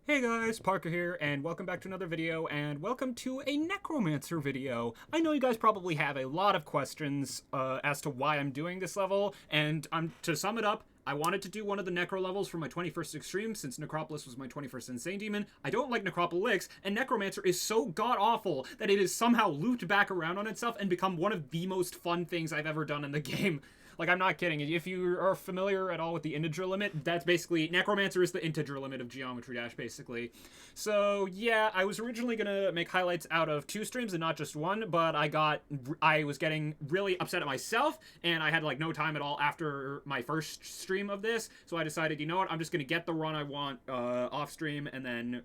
Hey guys, Parker here, and welcome back to another video, and welcome to a Necromancer video. I know you guys probably have a lot of questions as to why I'm doing this level, and to sum it up, I wanted to do one of the Necro levels for my 21st Extreme, since Necropolis was my 21st Insane Demon. I don't like Necropolis, and Necromancer is so god-awful that it has somehow looped back around on itself and become one of the most fun things I've ever done in the game. Like, I'm not kidding. If you are familiar at all with the integer limit, that's basically... Necromancer is the integer limit of Geometry Dash, basically. So, yeah, I was originally gonna make highlights out of 2 streams and not just 1, but I was getting really upset at myself, and I had, like, no time at all after my first stream of this, so I decided, you know what, I'm just gonna get the run I want off-stream, and then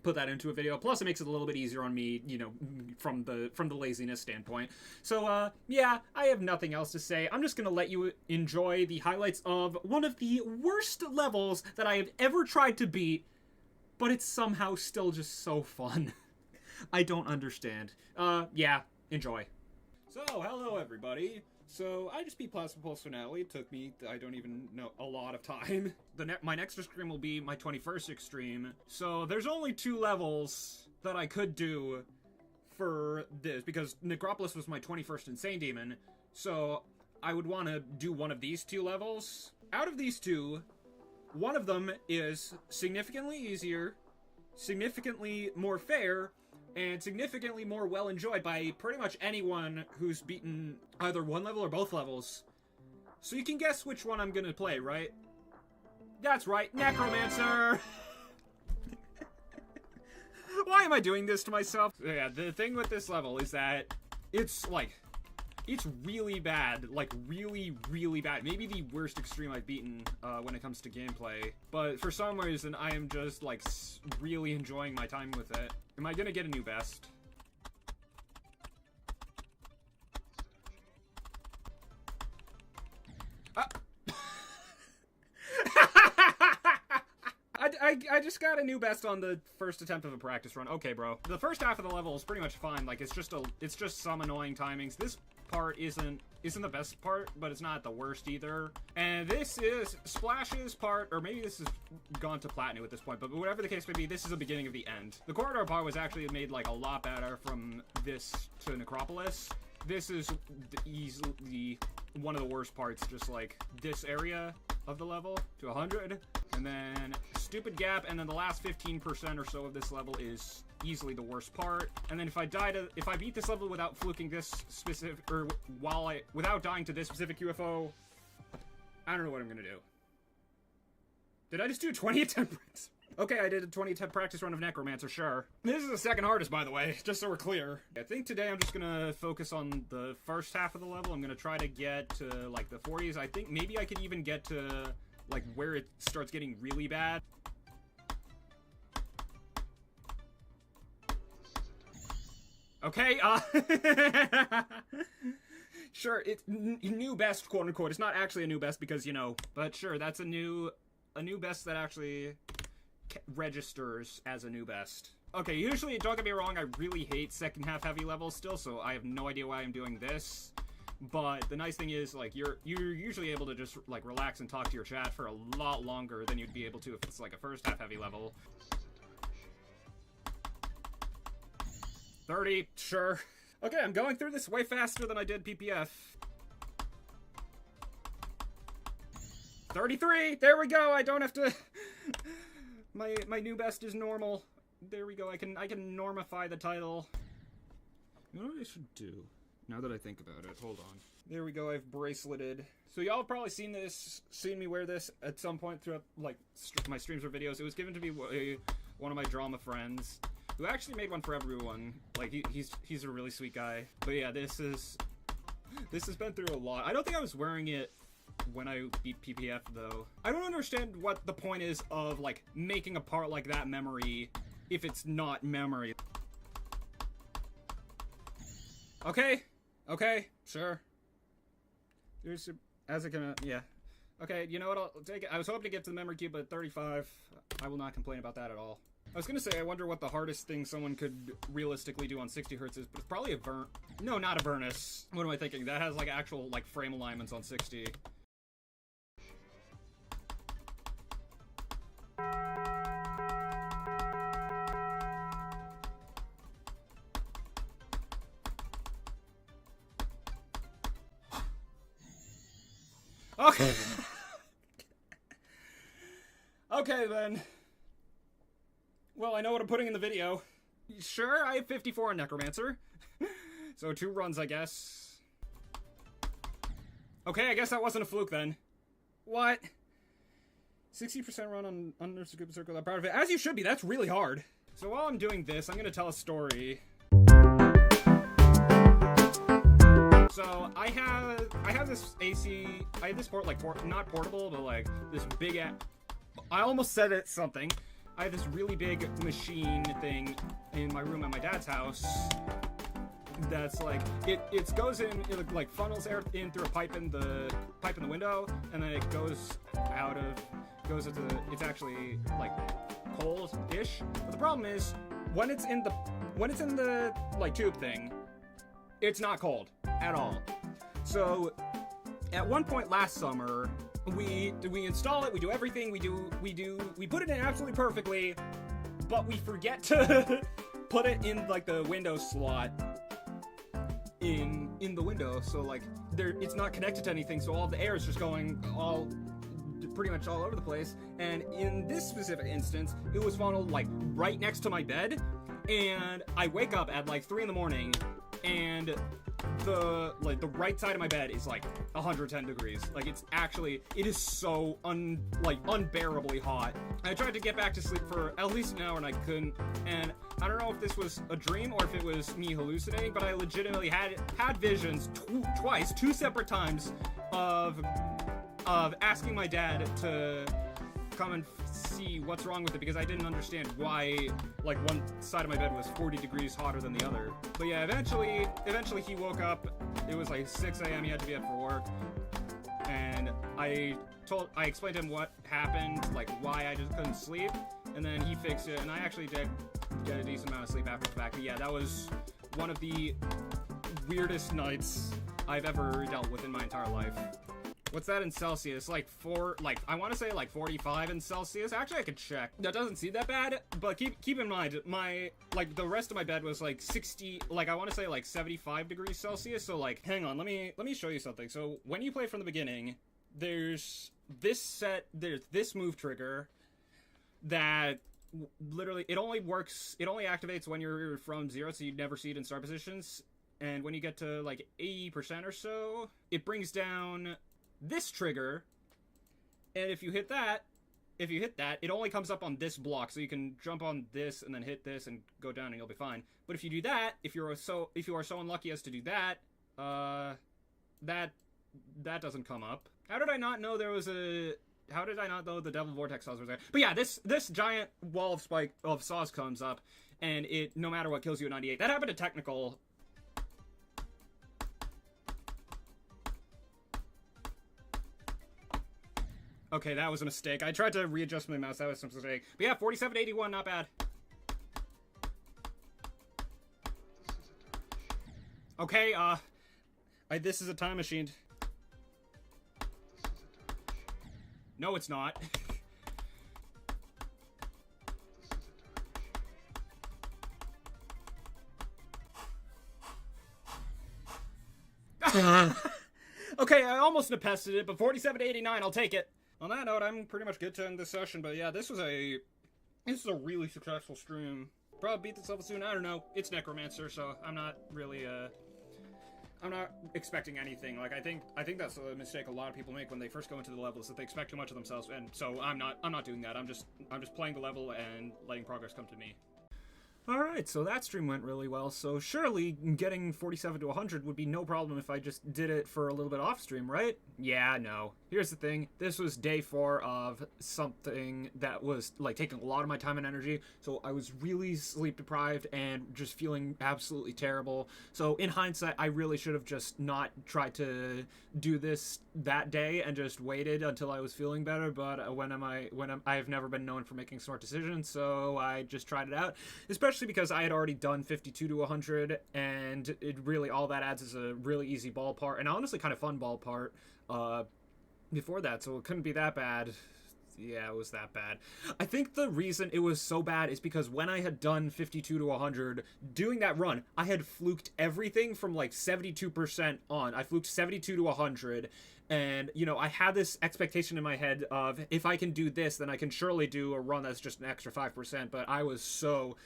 put that into a video. Plus, it makes it a little bit easier on me, you know, from the laziness standpoint. So, yeah, I have nothing else to say. I'm just gonna let you enjoy the highlights of one of the worst levels that I have ever tried to beat, but it's somehow still just so fun. I don't understand. Yeah, enjoy. So, hello everybody. So, I just beat Plasma Pulse Finale. It took me, I don't even know, a lot of time. My next extreme will be my 21st extreme. So, there's only 2 levels that I could do for this, because Necropolis was my 21st Insane Demon. So, I would want to do one of these 2 levels. Out of these 2, one of them is significantly easier, significantly more fair, and significantly more well enjoyed by pretty much anyone who's beaten either one level or both levels. So you can guess which one I'm gonna play, right? That's right, Necromancer! Why am I doing this to myself? Yeah, the thing with this level is that it's really bad. Like, really, really bad. Maybe the worst extreme I've beaten when it comes to gameplay. But for some reason, I am just, like, really enjoying my time with it. Am I gonna get a new best? I just got a new best on the first attempt of a practice run. Okay, bro. The first half of the level is pretty much fine. Like, it's just some annoying timings. This part isn't the best part, but it's not the worst either. And this is Splash's part, or maybe this has gone to Platinum at this point, but whatever the case may be, this is the beginning of the end. The corridor part was actually made, like, a lot better from this to Necropolis. This is easily one of the worst parts, just, like, this area of the level to 100. And then stupid gap, and then the last 15% or so of this level is easily the worst part. And then if I beat this level without fluking this specific, or without dying to this specific UFO, I don't know what I'm gonna do. Did I just do a 20 attempt? Okay, I did a 20 attempt practice run of Necromancer, sure. This is the second hardest, by the way, just so we're clear. I think today I'm just gonna focus on the first half of the level. I'm gonna try to get to, like, the 40s. I think maybe I could even get to, like, where it starts getting really bad. Okay, sure, it's new best, quote unquote. It's not actually a new best because, you know, but sure, that's a new best that actually registers as a new best. Okay, usually, don't get me wrong, I really hate second half heavy levels still, so I have no idea why I'm doing this. But the nice thing is, like, you're usually able to just, like, relax and talk to your chat for a lot longer than you'd be able to if it's, like, a first half heavy level. 30, sure. Okay, I'm going through this way faster than I did PPF. 33, there we go, I don't have to... my new best is normal. There we go, I can normify the title. You know what I should do? Now that I think about it, hold on. There we go, I've braceleted. So y'all have probably seen me wear this at some point throughout, like, my streams or videos. It was given to me one of my drama friends, who actually made one for everyone. Like, he's a really sweet guy. But yeah, this has been through a lot. I don't think I was wearing it when I beat PPF, though. I don't understand what the point is of, like, making a part like that memory if it's not memory. Okay, sure. Yeah. Okay, you know what, I'll take it. I was hoping to get to the memory cube, but 35, I will not complain about that at all. I was gonna say, I wonder what the hardest thing someone could realistically do on 60 Hz is, but it's probably no, not a Vernus. What am I thinking? That has, like, actual, like, frame alignments on 60. Okay. Okay, then. Well, I know what I'm putting in the video. Sure, I have 54 on Necromancer. So 2 runs, I guess. Okay, I guess that wasn't a fluke then. What? 60% run on under Scoop Circle. I'm proud of it. As you should be, that's really hard. So while I'm doing this, I'm gonna tell a story. So I have this AC, I have this not portable, but like this big I almost said it something. I have this really big machine thing in my room at my dad's house that's like it goes in, it like funnels air in through a pipe in the window, and then it goes into it's actually like cold-ish. But the problem is when it's in the like tube thing, it's not cold at all. So at one point last summer, we install it, we do everything, we put it in absolutely perfectly, but we forget to put it in like the window slot in the window, so like it's not connected to anything, so all the air is just going pretty much all over the place. And in this specific instance, it was funneled like right next to my bed, and I wake up at like 3 in the morning, and the right side of my bed is like 110 degrees. Like it is so unbearably hot. I tried to get back to sleep for at least an hour and I couldn't. And I don't know if this was a dream or if it was me hallucinating, but I legitimately had visions twice, 2 separate times of asking my dad to come and see what's wrong with it, because I didn't understand why like one side of my bed was 40 degrees hotter than the other. But yeah, eventually he woke up. It was like 6 a.m. He had to be up for work, and I explained to him what happened, like why I just couldn't sleep, and then he fixed it, and I actually did get a decent amount of sleep after the fact. But yeah, that was one of the weirdest nights I've ever dealt with in my entire life. What's that in Celsius? I want to say like 45 in Celsius. Actually, I could check. That doesn't seem that bad, but keep in mind, the rest of my bed was like 60, I want to say like 75 degrees Celsius. So like, hang on, let me show you something. So when you play from the beginning, there's this move trigger that literally, it only activates when you're from 0, so you never see it in start positions. And when you get to like 80% or so, it brings down this trigger, and if you hit that, it only comes up on this block, so you can jump on this and then hit this and go down and you'll be fine. But if you do that, if you are so unlucky as to do that, that doesn't come up. How did I not know the Devil Vortex saws was there? But yeah, this giant wall of saws comes up, and it, no matter what, kills you at 98. That happened to Technical. Okay, that was a mistake. I tried to readjust my mouse. That was a mistake. But yeah, 4781, not bad. Okay, this is a time machine. No, it's not. Okay, I almost nepested it, but 4789, I'll take it. On that note, I'm pretty much good to end this session, but yeah, this is a really successful stream. Probably beat this level soon, I don't know. It's Necromancer, so I'm not really, I'm not expecting anything. Like, I think that's a mistake a lot of people make when they first go into the levels, that they expect too much of themselves, and so I'm not doing that. I'm just playing the level and letting progress come to me. Alright, so that stream went really well, so surely getting 47 to 100 would be no problem if I just did it for a little bit off stream, right? Yeah, no. Here's the thing, this was day 4 of something that was, like, taking a lot of my time and energy, so I was really sleep deprived and just feeling absolutely terrible. So in hindsight, I really should have just not tried to do this that day and just waited until I was feeling better, but I've never been known for making smart decisions, so I just tried it out, especially because I had already done 52 to 100, and it really, all that adds is a really easy ball part, and honestly kind of fun ball part, before that, so it couldn't be that bad. Yeah, it was that bad. I think the reason it was so bad is because when I had done 52 to 100, doing that run, I had fluked everything from like 72% on. I fluked 72 to 100, and, you know, I had this expectation in my head of, if I can do this, then I can surely do a run that's just an extra 5%, but I was so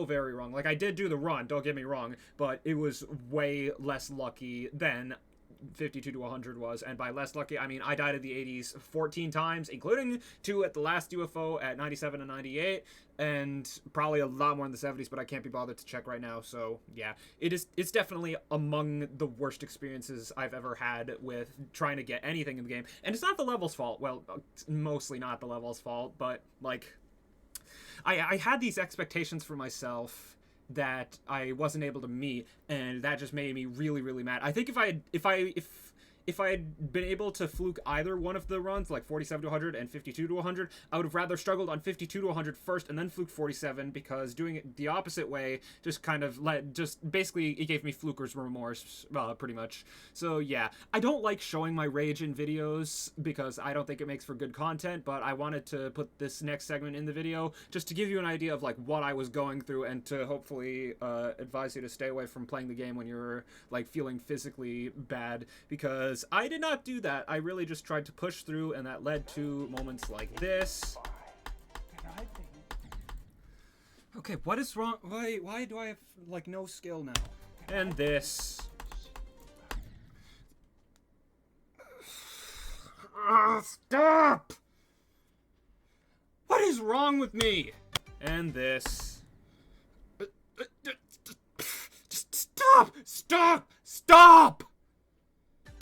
very wrong. Like, I did do the run, don't get me wrong, but it was way less lucky than 52 to 100 was, and by less lucky, I mean I died in the 80s 14 times, including 2 at the last UFO at 97 and 98, and probably a lot more in the 70s, but I can't be bothered to check right now. So yeah, it's definitely among the worst experiences I've ever had with trying to get anything in the game. And it's not the level's fault. Well, it's mostly not the level's fault, but like I had these expectations for myself that I wasn't able to meet, and that just made me really mad. I think if I had been able to fluke either one of the runs, like 47 to 100 and 52 to 100, I would have rather struggled on 52 to 100 first and then fluked 47, because doing it the opposite way just kind of basically it gave me fluker's remorse, pretty much. So yeah, I don't like showing my rage in videos because I don't think it makes for good content, but I wanted to put this next segment in the video just to give you an idea of like what I was going through, and to hopefully advise you to stay away from playing the game when you're like feeling physically bad, because I did not do that. I really just tried to push through, and that led to moments like this. Okay, what is wrong? Why do I have like no skill now? And this. Stop! What is wrong with me? And this. Just stop! Stop! Stop!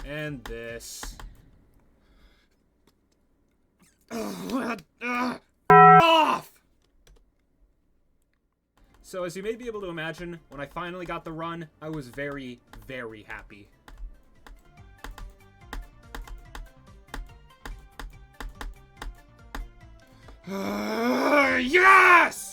And this. Off! So as you may be able to imagine, when I finally got the run, I was very happy. Yes!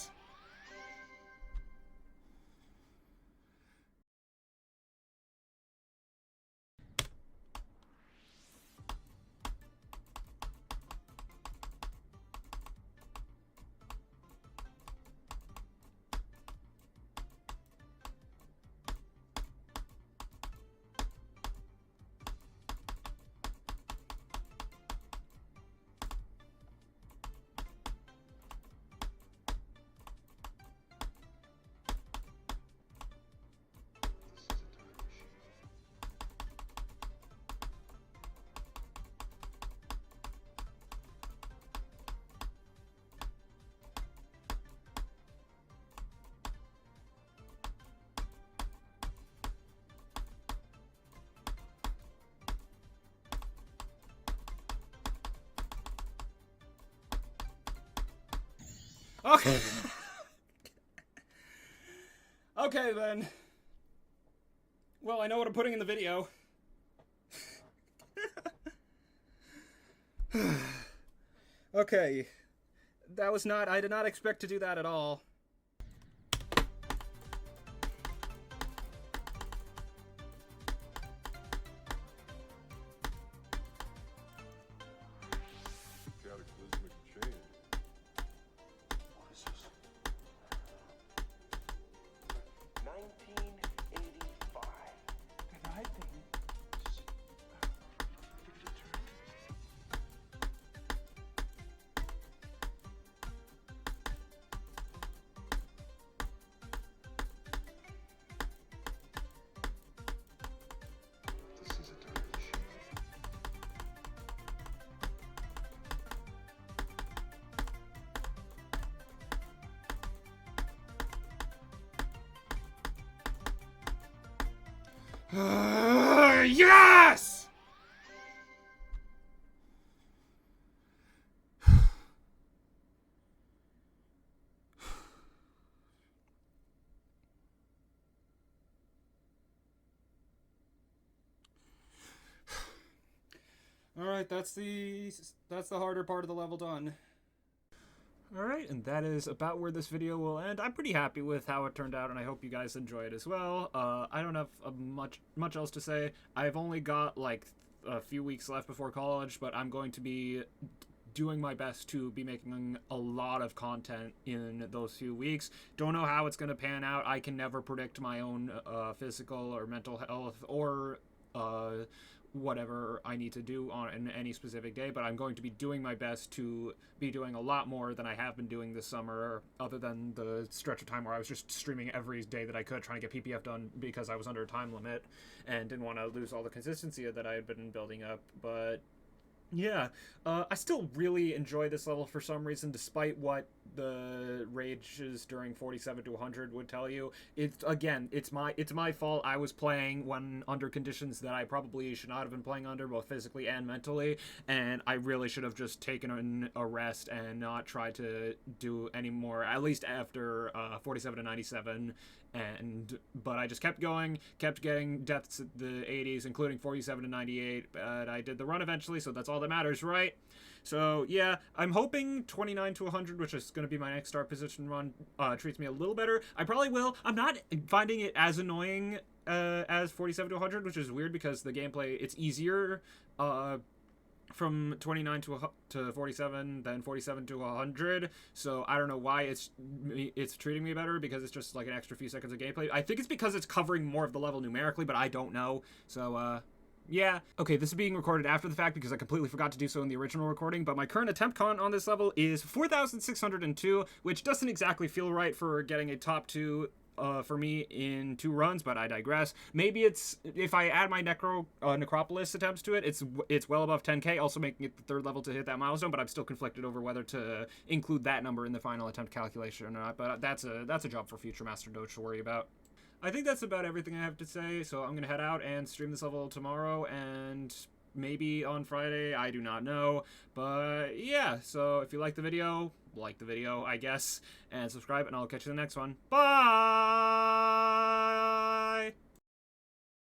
Okay. Okay, then. Well, I know what I'm putting in the video. Okay. That was not... I did not expect to do that at all. Yes! Alright, that's the harder part of the level done. Alright, and that is about where this video will end. I'm pretty happy with how it turned out, and I hope you guys enjoy it as well. I don't have much else to say. I've only got like a few weeks left before college, but I'm going to be doing my best to be making a lot of content in those few weeks. Don't know how it's going to pan out. I can never predict my own physical or mental health or whatever I need to do on any specific day, but I'm going to be doing my best to be doing a lot more than I have been doing this summer, other than the stretch of time where I was just streaming every day that I could, trying to get PPF done because I was under a time limit and didn't want to lose all the consistency that I had been building up. But yeah, I still really enjoy this level for some reason, despite what the rages during 47 to 100 would tell you. It's my fault. I was playing when under conditions that I probably should not have been playing under, both physically and mentally, and I really should have just taken a rest and not tried to do any more, at least after 47 to 97. But I just kept going, kept getting deaths at the 80s, including 47 to 98, but I did the run eventually, so that's all that matters, right? So yeah, I'm hoping 29 to 100, which is going to be my next start position run, treats me a little better. I probably will. I'm not finding it as annoying as 47 to 100, which is weird because the gameplay, it's easier from 29 to 47 than 47 to 100, so I don't know why it's treating me better, because it's just like an extra few seconds of gameplay. I think it's because it's covering more of the level numerically, but I don't know. So yeah. Okay, this is being recorded after the fact because I completely forgot to do so in the original recording, but my current attempt count on this level is 4,602, which doesn't exactly feel right for getting a top 2 for me in 2 runs, but I digress. Maybe it's, if I add my Necropolis attempts to it, it's well above 10k, also making it the 3rd level to hit that milestone, but I'm still conflicted over whether to include that number in the final attempt calculation or not, but that's a job for future Master Doge to worry about. I think that's about everything I have to say, so I'm going to head out and stream this level tomorrow, and maybe on Friday, I do not know. But yeah, so if you like the video, I guess, and subscribe, and I'll catch you in the next one. Bye!